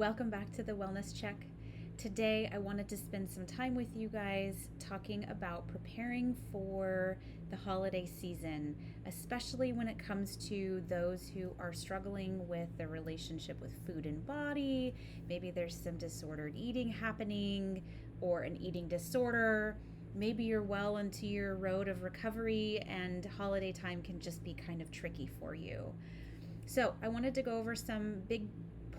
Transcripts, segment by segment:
Welcome back to the Wellness Check. Today, I wanted to spend some time with you guys talking about preparing for the holiday season, especially when it comes to those who are struggling with their relationship with food and body. Maybe there's some disordered eating happening or an eating disorder. Maybe you're well into your road of recovery and holiday time can just be kind of tricky for you. So, I wanted to go over some big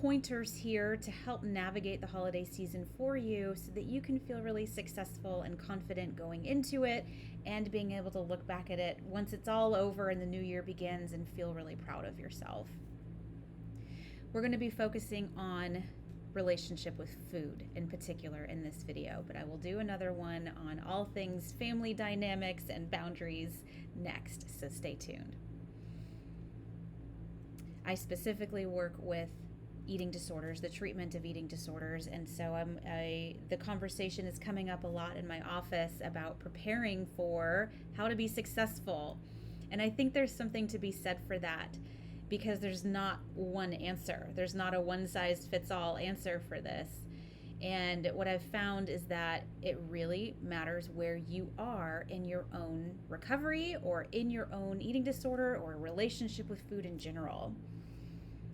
pointers here to help navigate the holiday season for you so that you can feel really successful and confident going into it and being able to look back at it once it's all over and the new year begins and feel really proud of yourself. We're going to be focusing on relationship with food in particular in this video, but I will do another one on all things family dynamics and boundaries next, so stay tuned. I specifically work with eating disorders, the treatment of eating disorders, and so the conversation is coming up a lot in my office about preparing for how to be successful. And I think there's something to be said for that because there's not one answer. There's not a one-size-fits-all answer for this. And what I've found is that it really matters where you are in your own recovery or in your own eating disorder or relationship with food in general.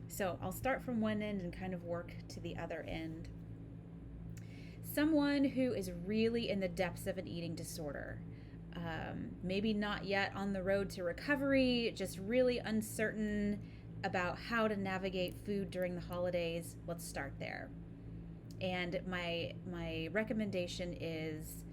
So I'll start from one end and kind of work to the other end. Someone who is really in the depths of an eating disorder, maybe not yet on the road to recovery, just really uncertain about how to navigate food during the holidays, let's start there. And my recommendation is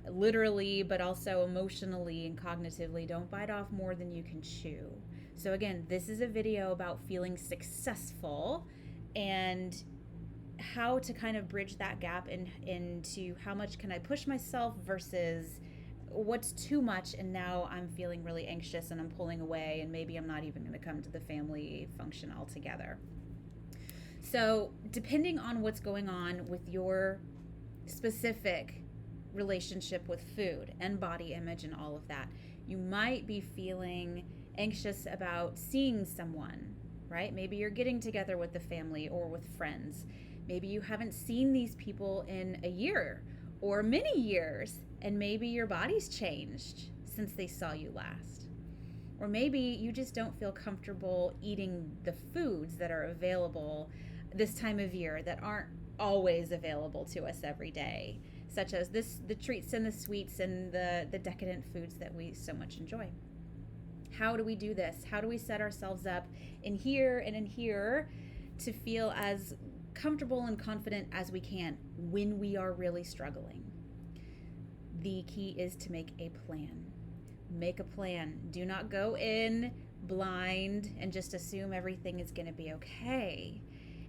literally, but also emotionally and cognitively, don't bite off more than you can chew. So again, this is a video about feeling successful and how to kind of bridge that gap into how much can I push myself versus what's too much and now I'm feeling really anxious and I'm pulling away and maybe I'm not even going to come to the family function altogether. So depending on what's going on with your specific relationship with food and body image and all of that, you might be feeling anxious about seeing someone, right? Maybe you're getting together with the family or with friends. Maybe you haven't seen these people in a year or many years, and maybe your body's changed since they saw you last. Or maybe you just don't feel comfortable eating the foods that are available this time of year that aren't always available to us every day, such as the treats and the sweets and the decadent foods that we so much enjoy. How do we do this? How do we set ourselves up in here and in here to feel as comfortable and confident as we can when we are really struggling? The key is to make a plan. Make a plan. Do not go in blind and just assume everything is going to be okay.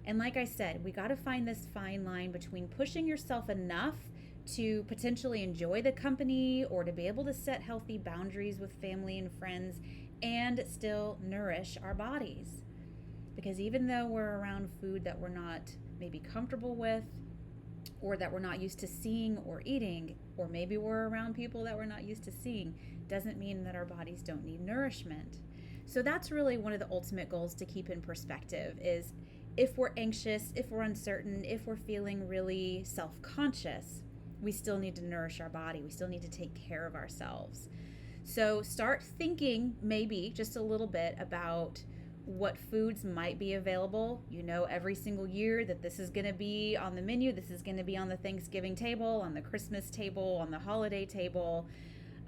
And like I said, we got to find this fine line between pushing yourself enough to potentially enjoy the company or to be able to set healthy boundaries with family and friends and still nourish our bodies. Because even though we're around food that we're not maybe comfortable with or that we're not used to seeing or eating, or maybe we're around people that we're not used to seeing, doesn't mean that our bodies don't need nourishment. So that's really one of the ultimate goals to keep in perspective is if we're anxious, if we're uncertain, if we're feeling really self-conscious, we still need to nourish our body. We still need to take care of ourselves. So start thinking maybe just a little bit about what foods might be available. You know, every single year that this is going to be on the menu. This is going to be on the Thanksgiving table, on the Christmas table, on the holiday table.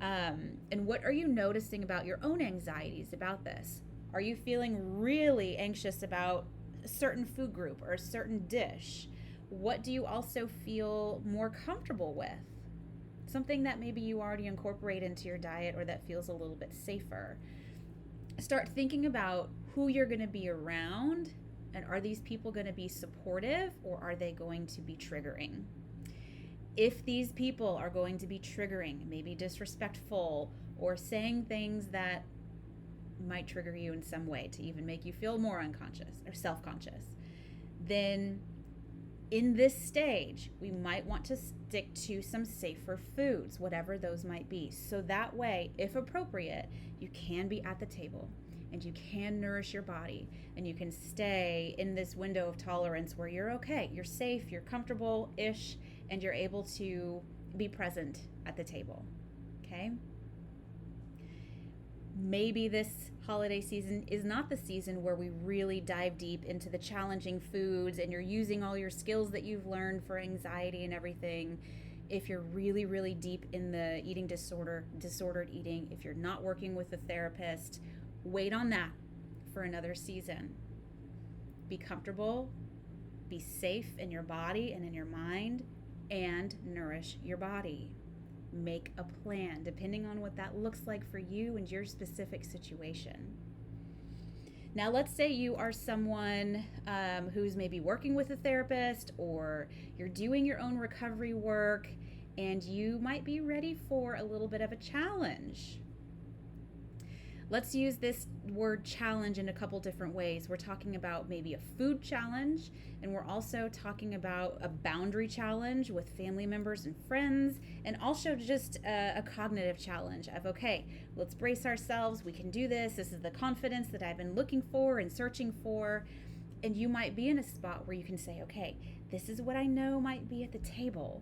And what are you noticing about your own anxieties about this? Are you feeling really anxious about a certain food group or a certain dish? What do you also feel more comfortable with? Something that maybe you already incorporate into your diet or that feels a little bit safer. Start thinking about who you're going to be around, and are these people going to be supportive or are they going to be triggering? If these people are going to be triggering, maybe disrespectful or saying things that might trigger you in some way to even make you feel more unconscious or self-conscious, then in this stage, we might want to stick to some safer foods, whatever those might be. So that way, if appropriate, you can be at the table. and you can nourish your body, and you can stay in this window of tolerance where you're okay, you're safe, you're comfortable-ish, and you're able to be present at the table. Okay? Maybe this holiday season is not the season where we really dive deep into the challenging foods and you're using all your skills that you've learned for anxiety and everything. If you're really, really deep in the eating disordered eating, if you're not working with a therapist, wait on that for another season. Be comfortable, be safe in your body and in your mind, and nourish your body. Make a plan depending on what that looks like for you and your specific situation. Now, let's say you are someone who's maybe working with a therapist, or you're doing your own recovery work, and you might be ready for a little bit of a challenge. Let's use this word challenge in a couple different ways. We're talking about maybe a food challenge, and we're also talking about a boundary challenge with family members and friends, and also just a cognitive challenge of, okay, let's brace ourselves. We can do this. This is the confidence that I've been looking for and searching for. And you might be in a spot where you can say, okay, this is what I know might be at the table,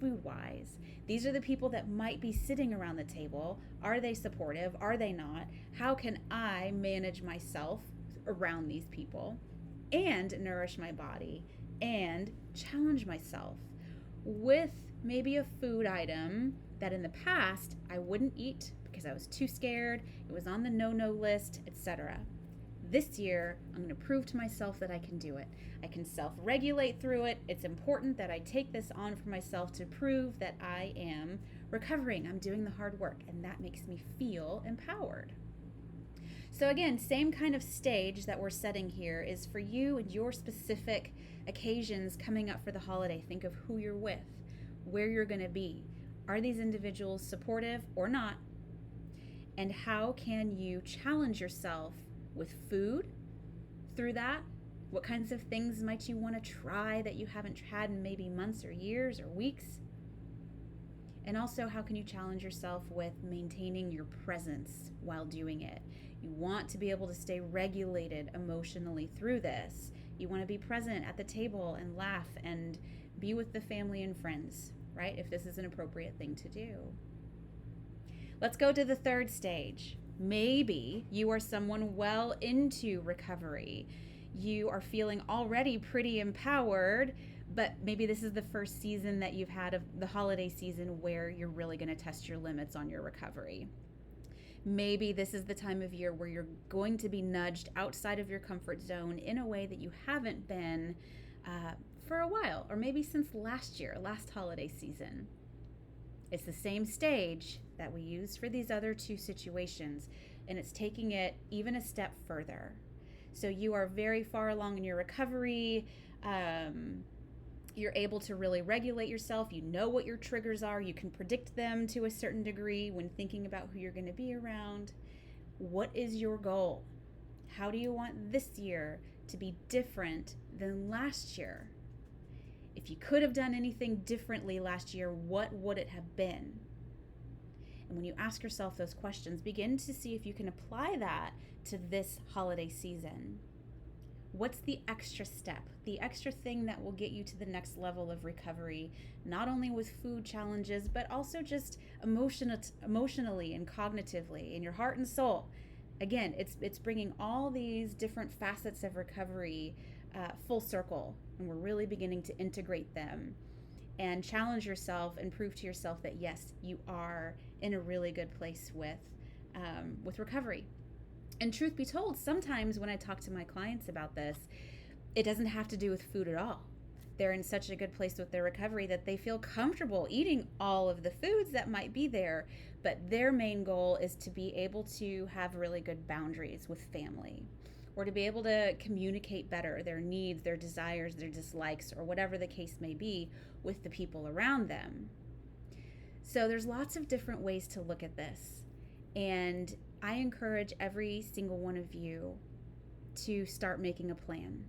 food-wise. These are the people that might be sitting around the table. Are they supportive? Are they not? How can I manage myself around these people and nourish my body and challenge myself with maybe a food item that in the past I wouldn't eat because I was too scared, it was on the no-no list, etc. This year, I'm going to prove to myself that I can do it. I can self-regulate through it. It's important that I take this on for myself to prove that I am recovering. I'm doing the hard work, and that makes me feel empowered. So again, same kind of stage that we're setting here is for you and your specific occasions coming up for the holiday. Think of who you're with, where you're going to be. Are these individuals supportive or not? And how can you challenge yourself with food through that? What kinds of things might you want to try that you haven't had in maybe months or years or weeks? And also, how can you challenge yourself with maintaining your presence while doing it? You want to be able to stay regulated emotionally through this. You want to be present at the table and laugh and be with the family and friends, right? If this is an appropriate thing to do. Let's go to the third stage. Maybe you are someone well into recovery. You are feeling already pretty empowered, but maybe this is the first season that you've had of the holiday season where you're really going to test your limits on your recovery. Maybe this is the time of year where you're going to be nudged outside of your comfort zone in a way that you haven't been for a while, or maybe since last holiday season. It's the same stage that we used for these other two situations, and it's taking it even a step further. So you are very far along in your recovery. You're able to really regulate yourself. You know what your triggers are. You can predict them to a certain degree when thinking about who you're going to be around. What is your goal? How do you want this year to be different than last year? If you could have done anything differently last year, what would it have been? And when you ask yourself those questions, begin to see if you can apply that to this holiday season. What's the extra step, the extra thing that will get you to the next level of recovery, not only with food challenges, but also just emotionally and cognitively in your heart and soul? Again, it's bringing all these different facets of recovery full circle, and we're really beginning to integrate them and challenge yourself and prove to yourself that yes, you are in a really good place with recovery. And truth be told, sometimes when I talk to my clients about this, it doesn't have to do with food at all. They're in such a good place with their recovery that they feel comfortable eating all of the foods that might be there, but their main goal is to be able to have really good boundaries with family, or to be able to communicate better their needs, their desires, their dislikes, or whatever the case may be with the people around them. So there's lots of different ways to look at this. And I encourage every single one of you to start making a plan.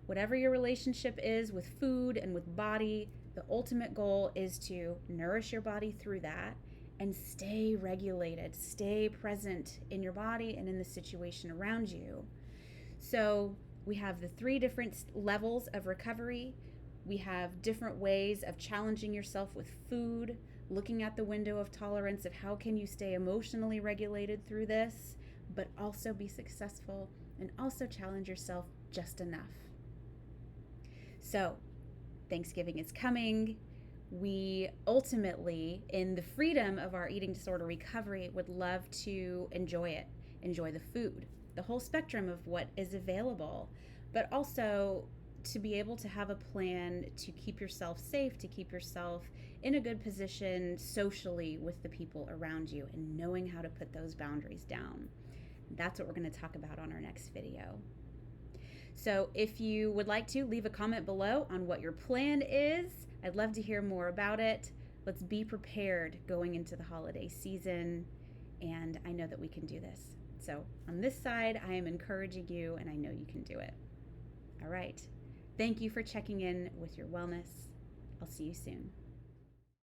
Whatever your relationship is with food and with body, the ultimate goal is to nourish your body through that and stay regulated, stay present in your body and in the situation around you. So we have the 3 different levels of recovery. We have different ways of challenging yourself with food, looking at the window of tolerance of how can you stay emotionally regulated through this, but also be successful and also challenge yourself just enough. So Thanksgiving is coming. We ultimately, in the freedom of our eating disorder recovery, would love to enjoy it, enjoy the food, the whole spectrum of what is available, but also to be able to have a plan to keep yourself safe, to keep yourself in a good position socially with the people around you, and knowing how to put those boundaries down. That's what we're going to talk about on our next video. So if you would like to, leave a comment below on what your plan is. I'd love to hear more about it. Let's be prepared going into the holiday season, and I know that we can do this. So on this side, I am encouraging you, and I know you can do it. All right. Thank you for checking in with your wellness. I'll see you soon.